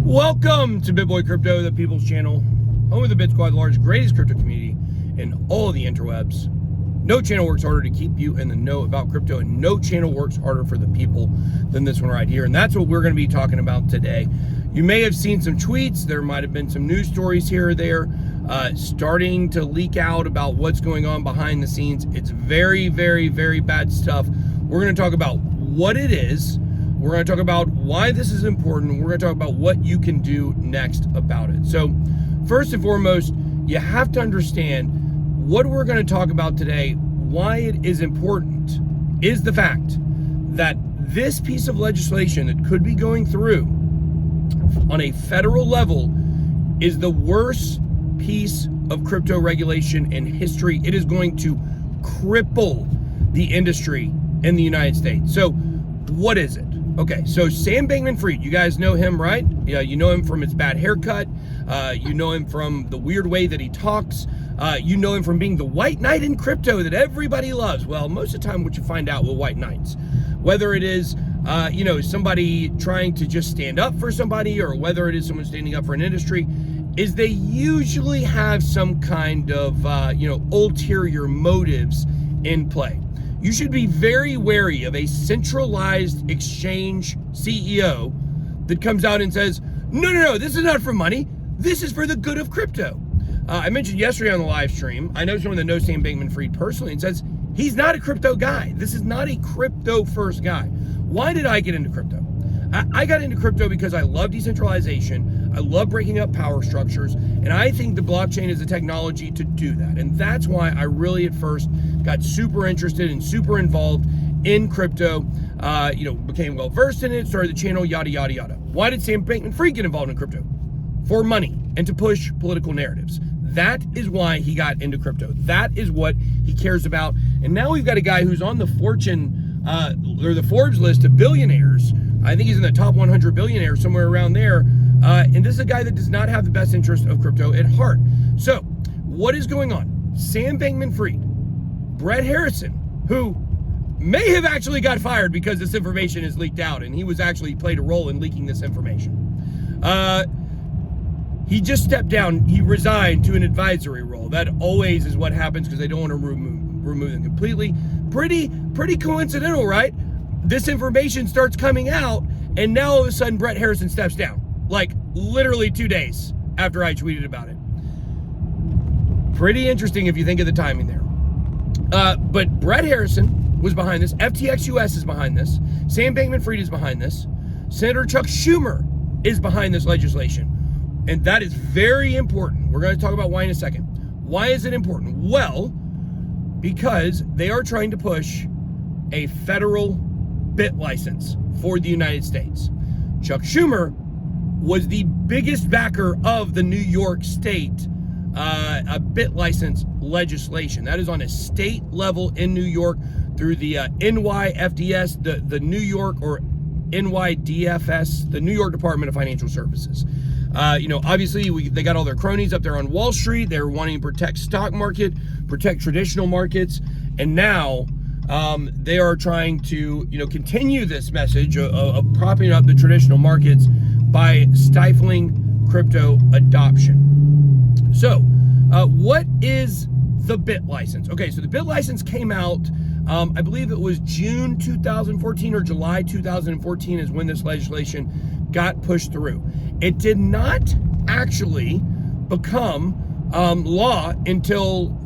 Welcome to BitBoy Crypto, the people's channel, home of the Bit Squad, the largest, greatest crypto community in all of the interwebs. No channel works harder to keep you in the know about crypto, and no channel works harder for the people than this one right here. And that's what we're going to be talking about today. You may have seen some tweets. There might have been some news stories here or there starting to leak out about what's going on behind the scenes. It's very, very, very bad stuff. We're going to talk about what it is. We're going to talk about why this is important. We're going to talk about what you can do next about it. So first and foremost, you have to understand what we're going to talk about today. Why it is important is the fact that this piece of legislation that could be going through on a federal level is the worst piece of crypto regulation in history. It is going to cripple the industry in the United States. So what is it? Okay, so Sam Bankman-Fried, you guys know him, right? Yeah, you know him from his bad haircut. You know him from the weird way that he talks. You know him from being the white knight in crypto that everybody loves. Well, most of the time what you find out with white knights, whether it is, somebody trying to just stand up for somebody, or whether it is someone standing up for an industry, is they usually have some kind of, ulterior motives in play. You should be very wary of a centralized exchange CEO that comes out and says, no, this is not for money. This is for the good of crypto. I mentioned yesterday on the live stream, I know someone that knows Sam Bankman-Fried personally and says, he's not a crypto guy. This is not a crypto first guy. Why did I get into crypto? I got into crypto because I love decentralization. I love breaking up power structures. And I think the blockchain is a technology to do that. And that's why I really at first got super interested and super involved in crypto, became well versed in it, started the channel, yada, yada, yada. Why did Sam Bankman-Fried get involved in crypto? For money and to push political narratives. That is why he got into crypto. That is what he cares about. And now we've got a guy who's on the the Forbes list of billionaires. I think he's in the top 100 billionaires, somewhere around there. And this is a guy that does not have the best interest of crypto at heart. So what is going on? Sam Bankman-Fried, Brett Harrison, who may have actually got fired because this information is leaked out, and he was actually played a role in leaking this information. He just stepped down. He resigned to an advisory role. That always is what happens because they don't want to remove them completely. Pretty coincidental, right? This information starts coming out, and now all of a sudden Brett Harrison steps down. Like literally 2 days after I tweeted about it. Pretty interesting if you think of the timing there. But Brett Harrison was behind this. FTX US is behind this. Sam Bankman-Fried is behind this. Senator Chuck Schumer is behind this legislation. And that is very important. We're going to talk about why in a second. Why is it important? Well, because they are trying to push a federal bit license for the United States. Chuck Schumer was the biggest backer of the New York State a bit license legislation. That is on a state level in New York through the NYFDS, the New York, or NYDFS, the New York Department of Financial Services. Obviously they got all their cronies up there on Wall Street. They're wanting to protect stock market, protect traditional markets, and now they are trying to, continue this message of propping up the traditional markets by stifling crypto adoption. So, what is the bit license? Okay, so the bit license came out, I believe it was June 2014 or July 2014 is when this legislation got pushed through. It did not actually become law until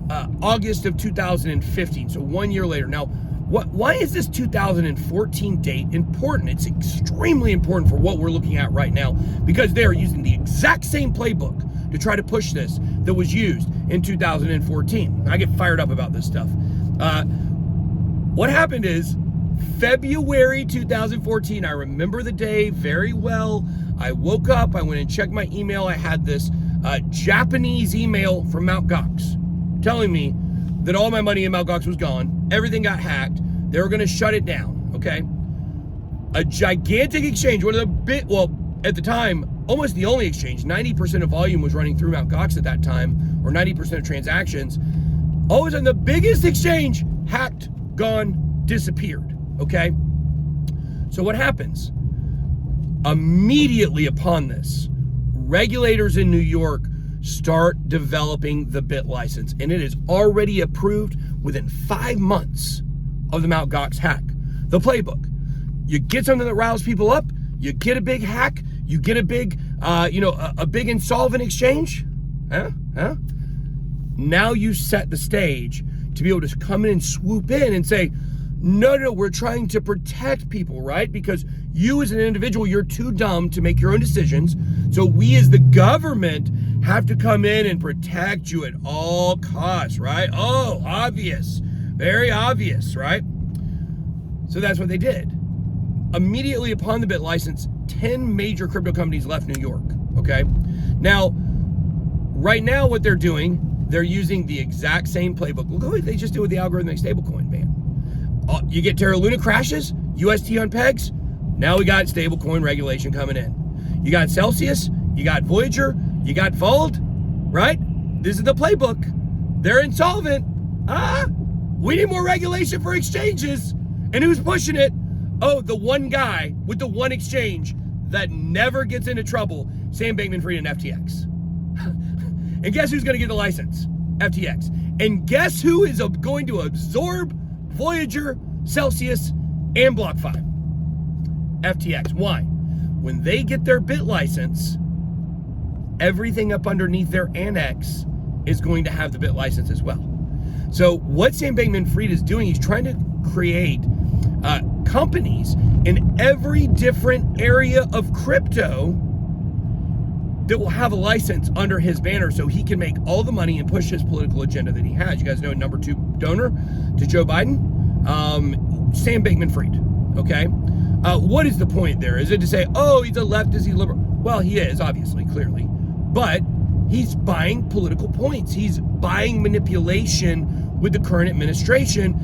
August of 2015, so 1 year later. Now, why is this 2014 date important? It's extremely important for what we're looking at right now, because they're using the exact same playbook to try to push this that was used in 2014. I get fired up about this stuff. What happened is February 2014, I remember the day very well. I woke up, I went and checked my email. I had this Japanese email from Mt. Gox telling me that all my money in Mt. Gox was gone. Everything got hacked. They were going to shut it down, okay? A gigantic exchange, one of the at the time, almost the only exchange. 90% of volume was running through Mt. Gox at that time, or 90% of transactions. All of a sudden, the biggest exchange, hacked, gone, disappeared, okay? So what happens? Immediately upon this, regulators in New York start developing the bit license, and it is already approved within 5 months of the Mt. Gox hack. The playbook. You get something that riles people up, you get a big hack, you get a big, a big insolvent exchange. Now you set the stage to be able to come in and swoop in and say, no, we're trying to protect people, right? Because you as an individual, you're too dumb to make your own decisions. So we as the government have to come in and protect you at all costs, right? Oh, obvious, very obvious, right? So that's what they did. Immediately upon the bit license, 10 major crypto companies left New York, okay? Now, right now what they're doing, they're using the exact same playbook. Look what they just did with the algorithmic stablecoin ban. You get Terra Luna crashes, UST on pegs, now we got stablecoin regulation coming in. You got Celsius, you got Voyager, you got Fold, right? This is the playbook. They're insolvent. We need more regulation for exchanges. And who's pushing it? Oh, the one guy with the one exchange that never gets into trouble, Sam Bankman-Fried and FTX. And guess who's going to get the license? FTX. And guess who is going to absorb Voyager, Celsius, and BlockFi? FTX. Why? When they get their bit license, everything up underneath their annex is going to have the bit license as well. So what Sam Bankman-Fried is doing, he's trying to create companies in every different area of crypto that will have a license under his banner so he can make all the money and push his political agenda that he has. You guys know number 2 donor to Joe Biden? Sam Bankman-Fried, okay? What is the point there? Is it to say, oh, he's a leftist, he's liberal? Well, he is, obviously, clearly. But he's buying political points. He's buying manipulation with the current administration.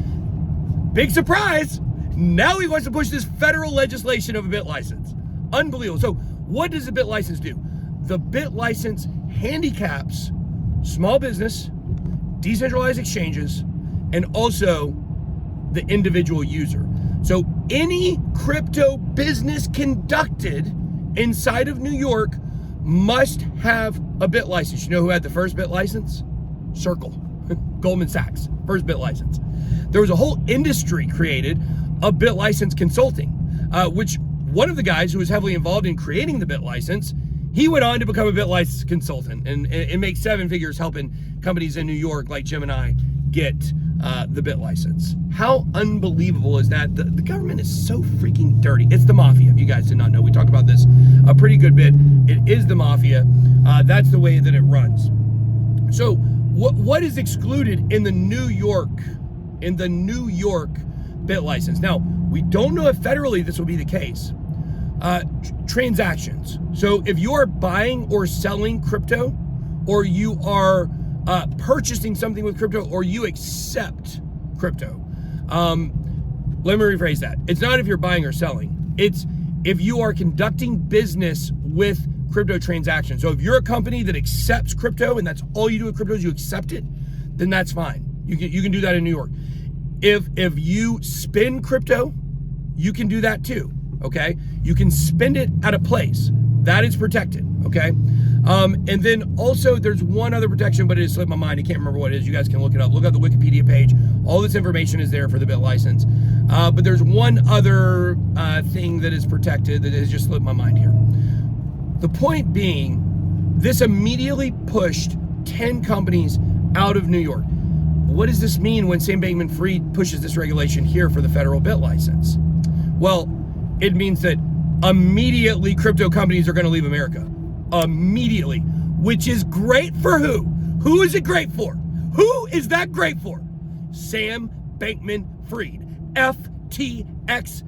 Big surprise! Now he wants to push this federal legislation of a bit license. Unbelievable. So what does the bit license do? The bit license handicaps small business, decentralized exchanges, and also the individual user. So any crypto business conducted inside of New York must have a bit license. You know who had the first bit license? Circle. Goldman Sachs, first bit license. There was a whole industry created of bit license consulting, which one of the guys who was heavily involved in creating the bit license, he went on to become a bit license consultant and make 7 figures helping companies in New York like Gemini get the bit license. How unbelievable is that? The government is so freaking dirty. It's the mafia. If you guys did not know, we talk about this a pretty good bit. It is the mafia. That's the way that it runs. So what is excluded in the New York bit license? Now, we don't know if federally this will be the case. Transactions. So if you are buying or selling crypto, or you are purchasing something with crypto, or you accept crypto. Let me rephrase that. It's not if you're buying or selling. It's if you are conducting business with crypto transactions. So if you're a company that accepts crypto and that's all you do with crypto is you accept it, then that's fine. You can do that in New York. If you spend crypto, you can do that too, okay? You can spend it at a place. That is protected, okay? And then also there's one other protection, but it has slipped my mind. I can't remember what it is. You guys can look it up. Look up the Wikipedia page. All this information is there for the bit license. But there's one other thing that is protected that has just slipped my mind here. The point being, this immediately pushed 10 companies out of New York. What does this mean when Sam Bankman-Fried pushes this regulation here for the federal bit license? Well, it means that immediately crypto companies are going to leave America. Immediately. Which is great for who? Who is it great for? Who is that great for? Sam Bankman-Fried. FTX.US.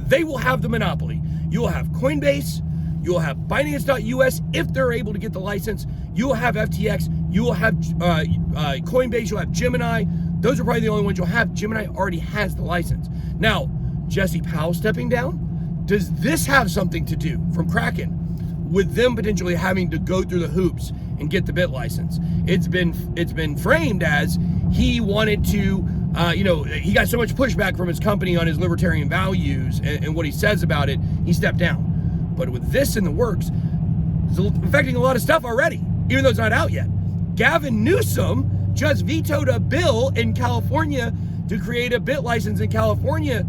They will have the monopoly. You will have Coinbase. You will have Binance.us if they're able to get the license. You will have FTX. You will have Coinbase. You'll have Gemini. Those are probably the only ones you'll have. Gemini already has the license. Now, Jesse Powell stepping down, does this have something to do from Kraken with them potentially having to go through the hoops and get the bit license? It's been framed as he wanted to he got so much pushback from his company on his libertarian values and what he says about it, he stepped down. But with this in the works, it's affecting a lot of stuff already, even though it's not out yet. Gavin Newsom just vetoed a bill in California to create a bit license in California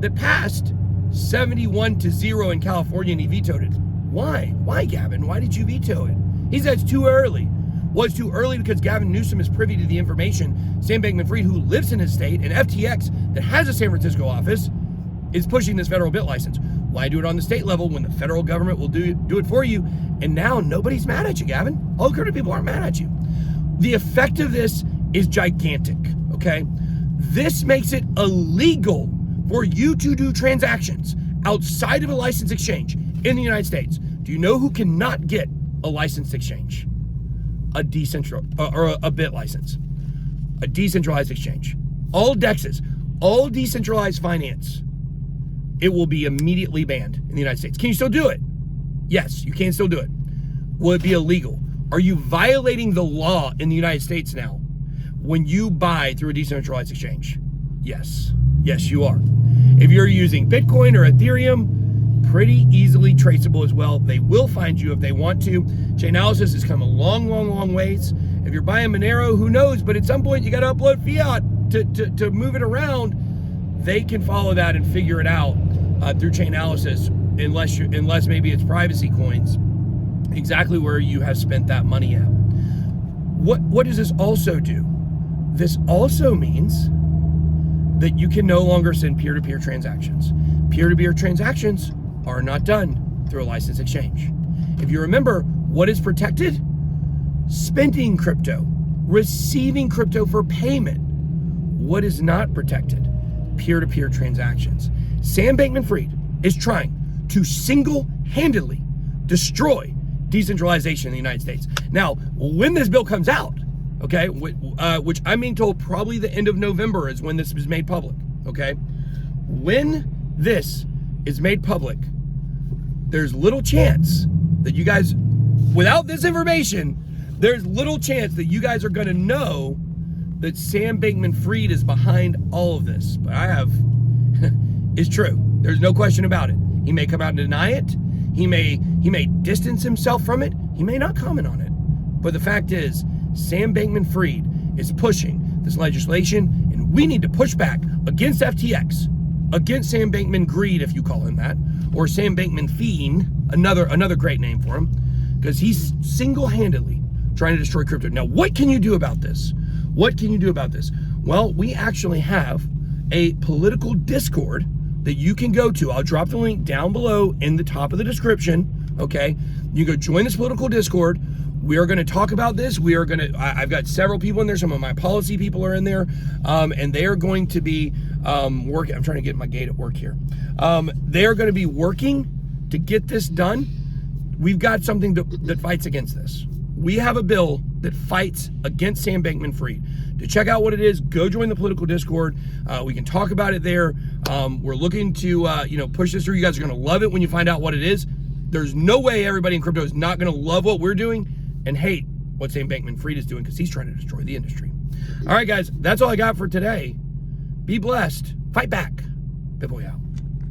that passed 71-0 in California, and he vetoed it. Why? Why, Gavin? Why did you veto it? He said it's too early. Well, it's too early because Gavin Newsom is privy to the information. Sam Bankman-Fried, who lives in his state, and FTX, that has a San Francisco office, is pushing this federal bit license. Why do it on the state level when the federal government will do it for you? And now nobody's mad at you, Gavin. All the crypto people aren't mad at you. The effect of this is gigantic, okay? This makes it illegal for you to do transactions outside of a licensed exchange in the United States. Do you know who cannot get a licensed exchange? A bit license. A decentralized exchange. All DEXs, all decentralized finance, it will be immediately banned in the United States. Can you still do it? Yes, you can still do it. Will it be illegal? Are you violating the law in the United States now when you buy through a decentralized exchange? Yes. Yes, you are. If you're using Bitcoin or Ethereum, pretty easily traceable as well. They will find you if they want to. Chainalysis has come a long, long, long ways. If you're buying Monero, who knows? But at some point, you got to upload fiat to move it around. They can follow that and figure it out through Chainalysis, unless maybe it's privacy coins, exactly where you have spent that money at. What does this also do? This also means that you can no longer send peer-to-peer transactions. Peer-to-peer transactions are not done through a licensed exchange. If you remember, what is protected? Spending crypto, receiving crypto for payment. What is not protected? Peer-to-peer transactions. Sam Bankman-Fried is trying to single-handedly destroy decentralization in the United States. Now, when this bill comes out, okay, which I'm being told probably the end of November is when this is made public, okay? When this is made public, there's little chance that you guys, without this information, there's little chance that you guys are gonna know that Sam Bankman-Fried is behind all of this. But I have, it's true. There's no question about it. He may come out and deny it. He may distance himself from it. He may not comment on it. But the fact is, Sam Bankman-Fried is pushing this legislation, and we need to push back against FTX, against Sam Bankman-Greed, if you call him that, or Sam Bankman-Fiend, another great name for him, because he's single-handedly trying to destroy crypto. Now, what can you do about this? What can you do about this? Well, we actually have a political Discord that you can go to. I'll drop the link down below in the top of the description, okay? You go join this political Discord. We are going to talk about this. I've got several people in there. Some of my policy people are in there, and they are going to be working. I'm trying to get my gate at work here. They are going to be working to get this done. We've got something that fights against this. We have a bill that fights against Sam Bankman-Fried. To check out what it is, go join the political Discord. We can talk about it there. We're looking to push this through. You guys are going to love it when you find out what it is. There's no way everybody in crypto is not going to love what we're doing and hate what Sam Bankman-Fried is doing, because he's trying to destroy the industry. All right, guys, that's all I got for today. Be blessed. Fight back. BitBoy out.